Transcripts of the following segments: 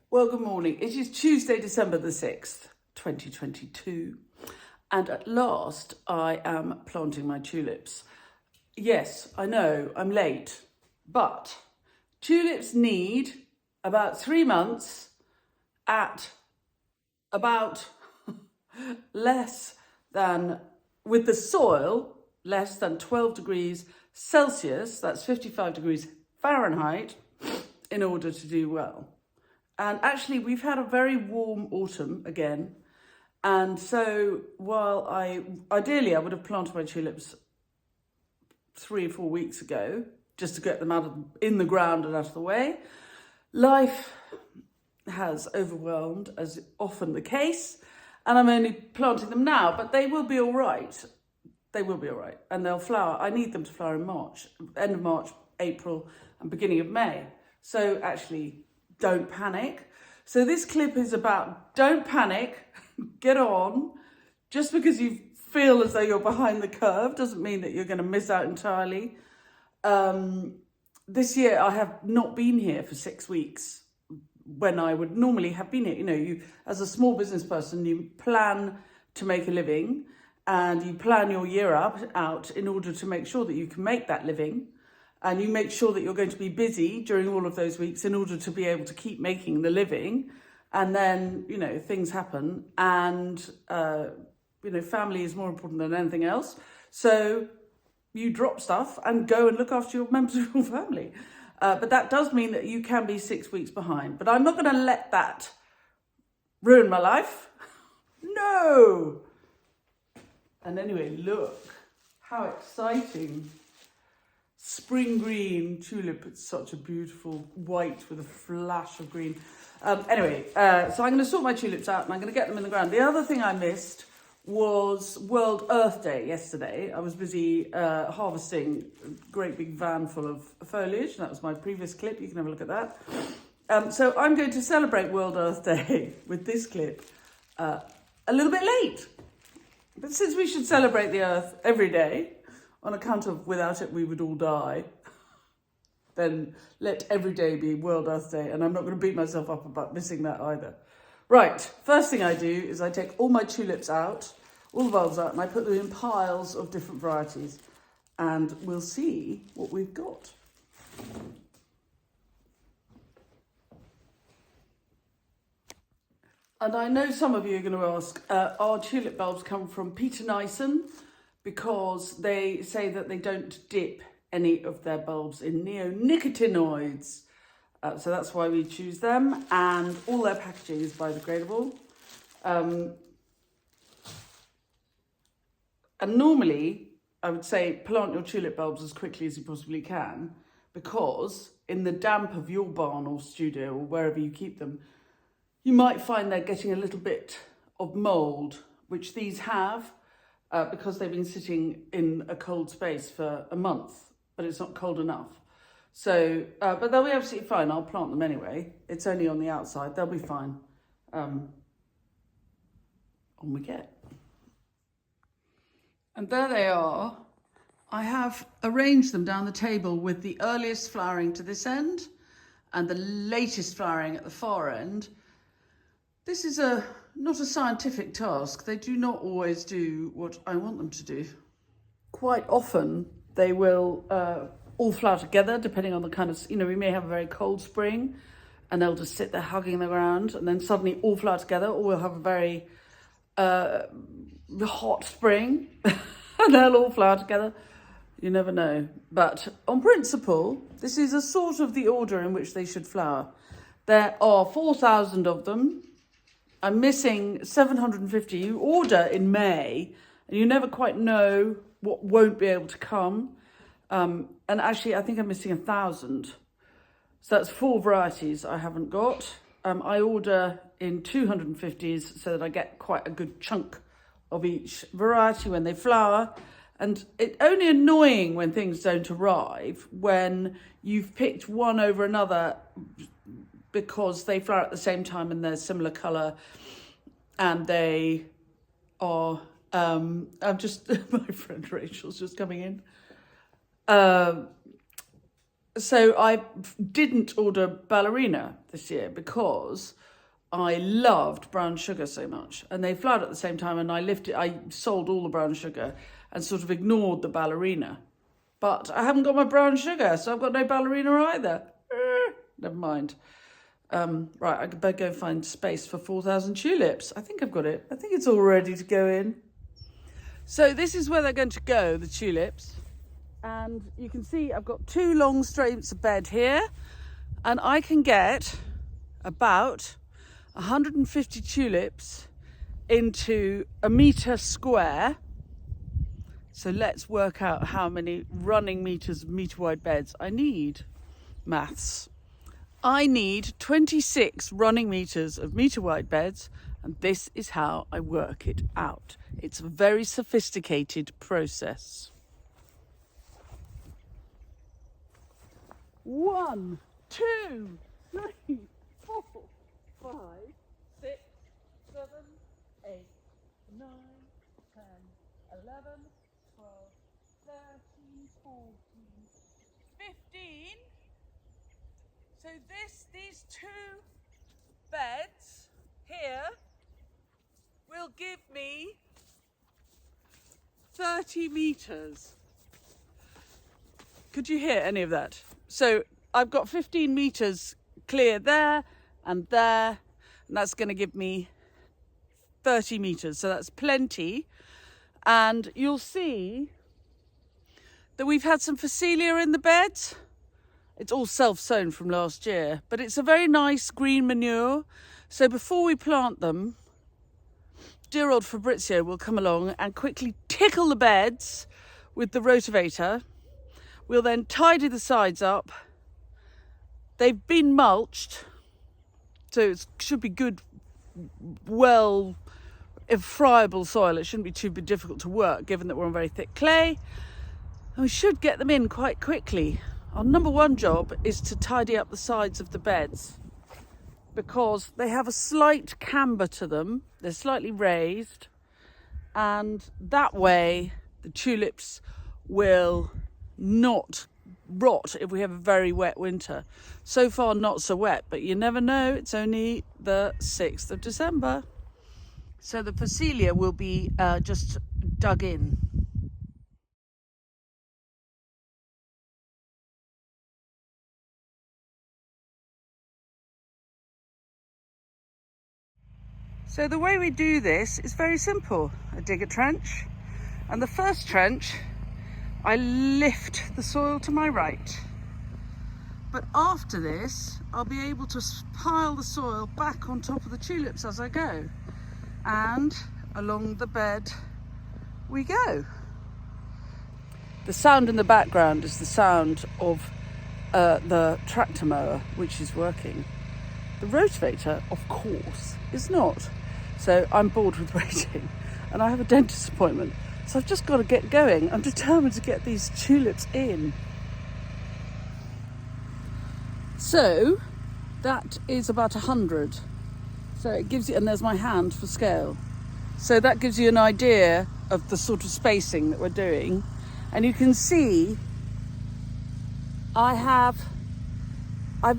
Well, good morning. It is Tuesday, December the 6th, 2022. And at last, I am planting my tulips. Yes, I know, I'm late. But tulips need about 3 months at about less than, with the soil, less than 12 degrees Celsius, that's 55 degrees Fahrenheit, in order to do well. And actually, we've had a very warm autumn again. And so while ideally I would have planted my tulips 3 or 4 weeks ago, just to get them in the ground and out of the way, life has overwhelmed, as often the case, and I'm only planting them now, but they will be all right. They will be all right, and they'll flower. I need them to flower in March, end of March, April, and beginning of May. So actually, don't panic. So this clip is about don't panic, get on. Just because you feel as though you're behind the curve doesn't mean that you're going to miss out entirely. This year I have not been here for 6 weeks when I would normally have been here. You know, you as a small business person, you plan to make a living and you plan your year out in order to make sure that you can make that living. And you make sure that you're going to be busy during all of those weeks in order to be able to keep making the living. And then, you know, things happen and, you know, family is more important than anything else. So you drop stuff and go and look after your members of your family. But that does mean that you can be 6 weeks behind. But I'm not going to let that ruin my life. No. And anyway, look how exciting. Spring green tulip, it's such a beautiful white with a flash of green. Anyway, so I'm going to sort my tulips out and I'm going to get them in the ground. The other thing I missed was World Earth Day yesterday. I was busy harvesting a great big van full of foliage. That was my previous clip. You can have a look at that. So I'm going to celebrate World Earth Day with this clip a little bit late. But since we should celebrate the earth every day, on account of without it we would all die, then let every day be World Earth Day, and I'm not going to beat myself up about missing that either. Right, first thing I do is I take all my tulips out, all the bulbs out, and I put them in piles of different varieties, and we'll see what we've got. And I know some of you are going to ask, our tulip bulbs come from Peter Nyson, because they say that they don't dip any of their bulbs in neonicotinoids. So that's why we choose them, and all their packaging is biodegradable. And normally, I would say plant your tulip bulbs as quickly as you possibly can, because in the damp of your barn or studio or wherever you keep them, you might find they're getting a little bit of mould, which these have, because they've been sitting in a cold space for a month, but it's not cold enough. So, but they'll be absolutely fine. I'll plant them anyway. It's only on the outside. They'll be fine. On we get. And there they are. I have arranged them down the table with the earliest flowering to this end and the latest flowering at the far end. This is not a scientific task. They do not always do what I want them to do. Quite often they will all flower together, depending on the kind of, you know, we may have a very cold spring and they'll just sit there hugging the ground, and then suddenly all flower together, or we'll have a very hot spring and they'll all flower together. You never know. But on principle, this is a sort of the order in which they should flower. There are 4,000 of them. I'm missing 750. You order in May and you never quite know what won't be able to come. And actually, I think I'm missing 1,000. So that's 4 varieties I haven't got. I order in 250s so that I get quite a good chunk of each variety when they flower. And it's only annoying when things don't arrive, when you've picked one over another because they flower at the same time and they're similar colour, and they are, I'm just, my friend Rachel's just coming in. So I didn't order ballerina this year because I loved brown sugar so much, and they flowered at the same time, and I sold all the brown sugar and sort of ignored the ballerina. But I haven't got my brown sugar, so I've got no ballerina either. Never mind. Right, I better go find space for 4,000 tulips. I think I've got it. I think it's all ready to go in. So this is where they're going to go, the tulips. And you can see I've got 2 long strips of bed here, and I can get about 150 tulips into a metre square. So let's work out how many running meters of metre-wide beds I need. Maths. I need 26 running meters of metre-wide beds, and this is how I work it out. It's a very sophisticated process. 1, 2, 3, 4, 5, 6, 7, 8, 9, 10, 11, 12, 13, 14, 15. So these 2 beds here will give me 30 meters. Could you hear any of that? So I've got 15 meters clear there, and that's going to give me 30 meters. So that's plenty. And you'll see that we've had some Phacelia in the beds. It's all self-sown from last year, but it's a very nice green manure. So before we plant them, dear old Fabrizio will come along and quickly tickle the beds with the rotavator. We'll then tidy the sides up. They've been mulched, so it should be good, well, friable soil. It shouldn't be too difficult to work, given that we're on very thick clay. And we should get them in quite quickly. Our number 1 job is to tidy up the sides of the beds, because they have a slight camber to them. They're slightly raised, and that way the tulips will not rot if we have a very wet winter. So far not so wet, but you never know. It's only the 6th of December. So the Phacelia will be just dug in. So the way we do this is very simple. I dig a trench, and the first trench I lift the soil to my right. But after this, I'll be able to pile the soil back on top of the tulips as I go. And along the bed we go. The sound in the background is the sound of the tractor mower, which is working. The rotavator, of course, is not. So I'm bored with waiting, and I have a dentist appointment. So I've just got to get going. I'm determined to get these tulips in. So that is about 100. So it gives you, and there's my hand for scale. So that gives you an idea of the sort of spacing that we're doing. And you can see I've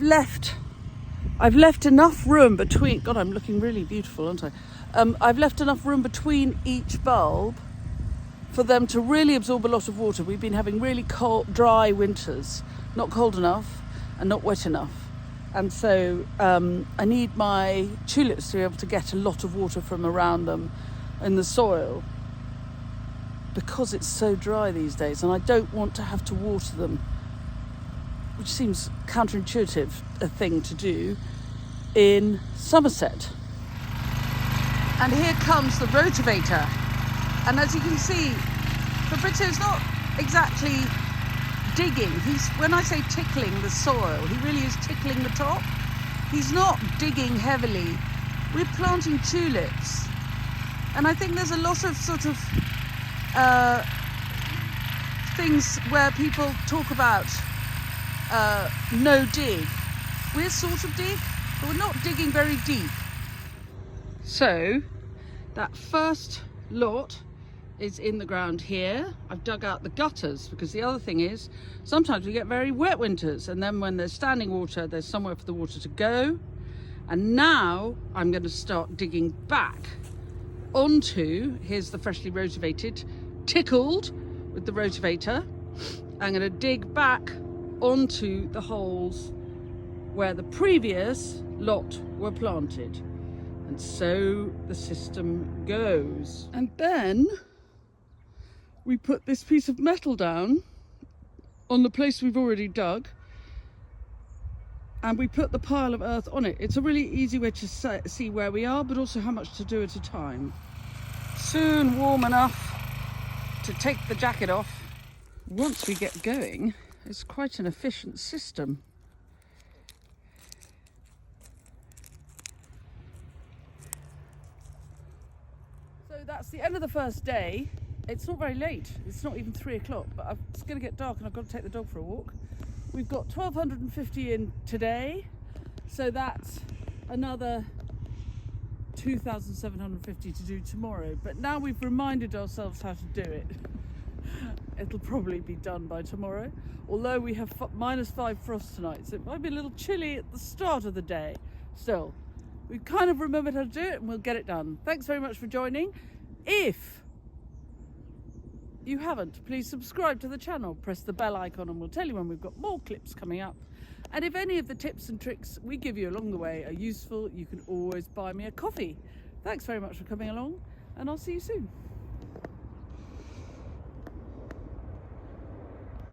left enough room between, God, I'm looking really beautiful, aren't I? I've left enough room between each bulb for them to really absorb a lot of water. We've been having really cold, dry winters, not cold enough and not wet enough. And so I need my tulips to be able to get a lot of water from around them in the soil, because it's so dry these days, and I don't want to have to water them, which seems counterintuitive a thing to do in Somerset. And here comes the rotavator. And as you can see, Fabrizio's not exactly digging. When I say tickling the soil, he really is tickling the top. He's not digging heavily. We're planting tulips. And I think there's a lot of sort of things where people talk about no dig. We're sort of dig, but we're not digging very deep. So that first lot is in the ground here. I've dug out the gutters because the other thing is sometimes we get very wet winters, and then when there's standing water, there's somewhere for the water to go. And now I'm going to start digging back onto, here's the freshly rotavated, tickled with the rotavator. I'm going to dig back onto the holes where the previous lot were planted. And so the system goes. And then we put this piece of metal down on the place we've already dug, and we put the pile of earth on it. It's a really easy way to see where we are, but also how much to do at a time. Soon warm enough to take the jacket off. Once we get going, it's quite an efficient system. So that's the end of the first day. It's not very late, it's not even 3 o'clock, but it's going to get dark and I've got to take the dog for a walk. We've got 1,250 in today, so that's another 2,750 to do tomorrow. But now we've reminded ourselves how to do it, it'll probably be done by tomorrow. Although we have -5 frost tonight, so it might be a little chilly at the start of the day. Still, we've kind of remembered how to do it and we'll get it done. Thanks very much for joining. If you haven't, please subscribe to the channel, press the bell icon, and we'll tell you when we've got more clips coming up. And if any of the tips and tricks we give you along the way are useful, you can always buy me a coffee. Thanks very much for coming along, and I'll see you soon.